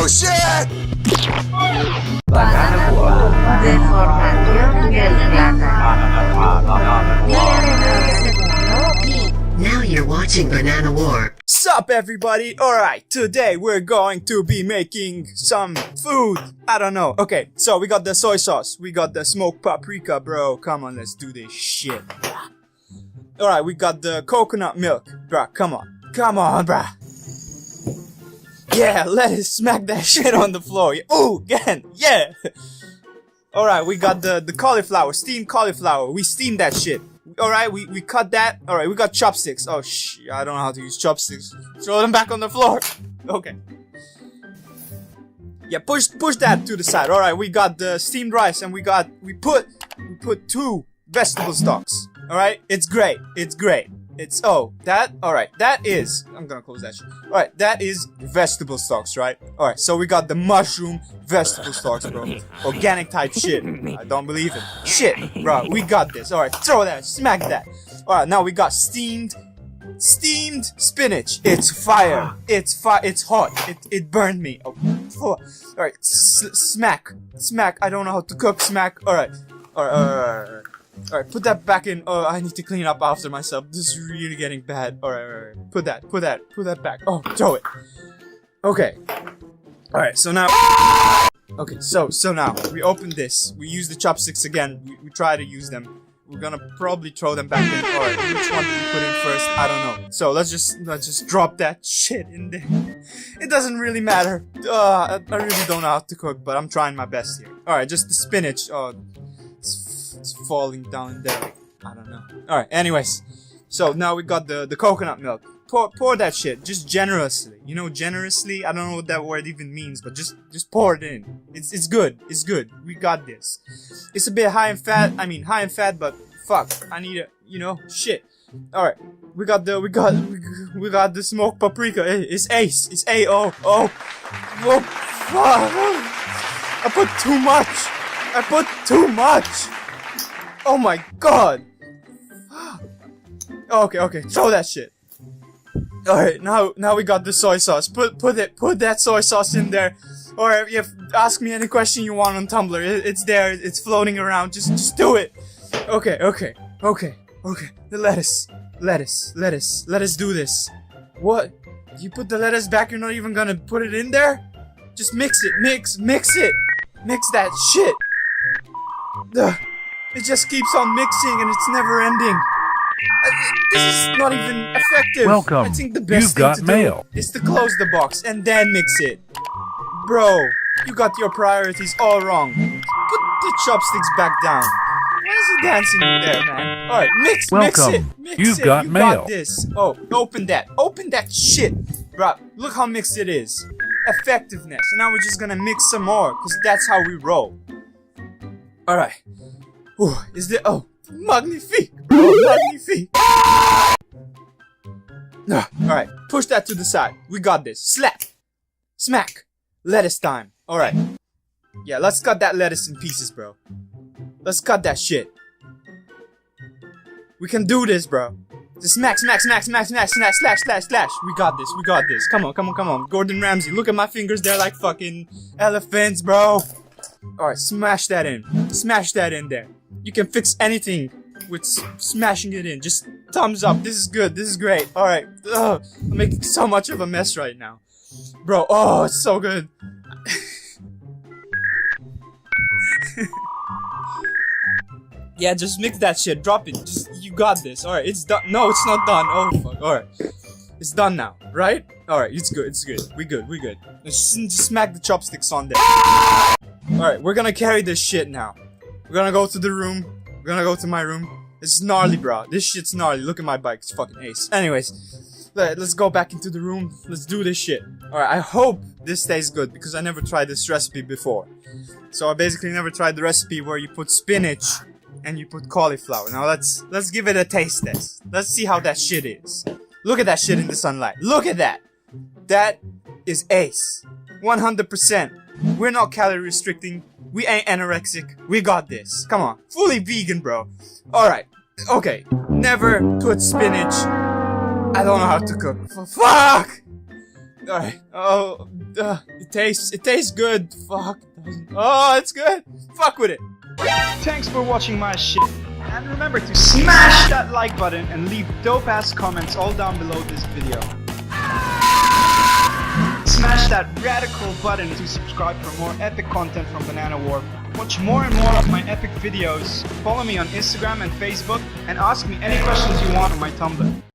Oh shit! Banana Boat, deformación del plátano. Now you're watching Banana Warp. Sup everybody? Alright, today we're going to be making some food. I don't know. Okay, so we got the soy sauce. We got the smoked paprika, bro. Come on, let's do this shit. Alright, we got the coconut milk. Bruh, come on. Come on, bruh. Yeah, let's smack that shit on the floor. Ooh, again, yeah. Alright, we got the cauliflower, steamed cauliflower. We steamed that shit. Alright, we cut that. Alright, we got chopsticks. Oh, I don't know how to use chopsticks. Throw them back on the floor. Okay. Yeah, push that to the side. Alright, we got the steamed rice and we put 2 vegetable stocks. Alright, it's great. It's great. Alright, that is, I'm gonna close that shit. Alright, that is vegetable stocks, right? Alright, so we got the mushroom vegetable stocks, bro. Organic type shit. I don't believe it. Shit, bro, we got this. Alright, throw that, smack that. Alright, now we got steamed spinach. It's fire. It's hot. It burned me. Oh, alright, smack. I don't know how to cook smack. Alright. Alright, put that back in. Oh, I need to clean up after myself. This is really getting bad. Alright. Put that back. Oh, throw it. Okay. Alright, so now... Okay, so now, we open this. We use the chopsticks again. We try to use them. We're gonna probably throw them back in. Alright, which one do we put in first? I don't know. So, let's just drop that shit in there. It doesn't really matter. I really don't know how to cook, but I'm trying my best here. Alright, just the spinach. Oh... It's falling down there. I don't know. Alright, anyways. So now we got the coconut milk. Pour that shit. Just generously. You know, generously? I don't know what that word even means, but just pour it in. It's good. It's good. We got this. It's a bit high in fat. I mean, high in fat, but fuck. I need a, you know, shit. Alright. We got the smoked paprika. It's ace. It's A-O. Oh. Whoa. Fuck. I put too much. Oh my god! Okay, throw that shit. Alright, now we got the soy sauce. Put that soy sauce in there. Or ask me any question you want on Tumblr. It's there, it's floating around. Just do it. Okay. The lettuce. Lettuce do this. What? You put the lettuce back, you're not even gonna put it in there? Just mix it, mix it. Mix that shit. Ugh. It just keeps on mixing and it's never ending. This is not even effective. Welcome. I think the best You've got thing to mail. do is to close the box and then mix it. Bro, you got your priorities all wrong. Put the chopsticks back down. Why is he dancing there, man? Alright, mix Welcome. it. Mix You've it. got You mail. got this. Oh, open that shit. Bro, look how mixed it is. Effectiveness. And now we're just gonna mix some more, because that's how we roll. Alright. Ooh, is there... Oh, magnifique! Oh, magnifique! Alright, push that to the side. We got this. Slap! Smack! Lettuce time. Alright. Yeah, let's cut that lettuce in pieces, bro. Let's cut that shit. We can do this, bro. Just smack! We got this. Come on. Gordon Ramsay, look at my fingers. They're like fucking elephants, bro. Alright, smash that in there. You can fix anything with smashing it in. Just thumbs up. This is good. This is great. Alright. I'm making so much of a mess right now. Bro, oh, it's so good. Yeah, just mix that shit. Drop it. You got this. Alright, it's done. No, it's not done. Oh, fuck. Alright. It's done now, right? Alright, it's good. We good. Just smack the chopsticks on there. Alright, we're gonna carry this shit now. We're gonna go to the room. We're gonna go to my room. It's gnarly, bro. This shit's gnarly. Look at my bike. It's fucking ace. Anyways, let's go back into the room. Let's do this shit. Alright, I hope this stays good because I never tried this recipe before. So I basically never tried the recipe where you put spinach and you put cauliflower. Now let's give it a taste test. Let's see how that shit is. Look at that shit in the sunlight. Look at that. That is ace. 100%. We're not calorie restricting. We ain't anorexic. We got this. Come on. Fully vegan, bro. Alright. Okay. Never put spinach. I don't know how to cook. Fuck! Alright. Oh, It tastes good. Fuck. Oh, it's good. Fuck with it. Thanks for watching my shit. And remember to smash that like button and leave dope ass comments all down below this video. Smash that radical button to subscribe for more epic content from Banana Warp. Watch more and more of my epic videos. Follow me on Instagram and Facebook and ask me any questions you want on my Tumblr.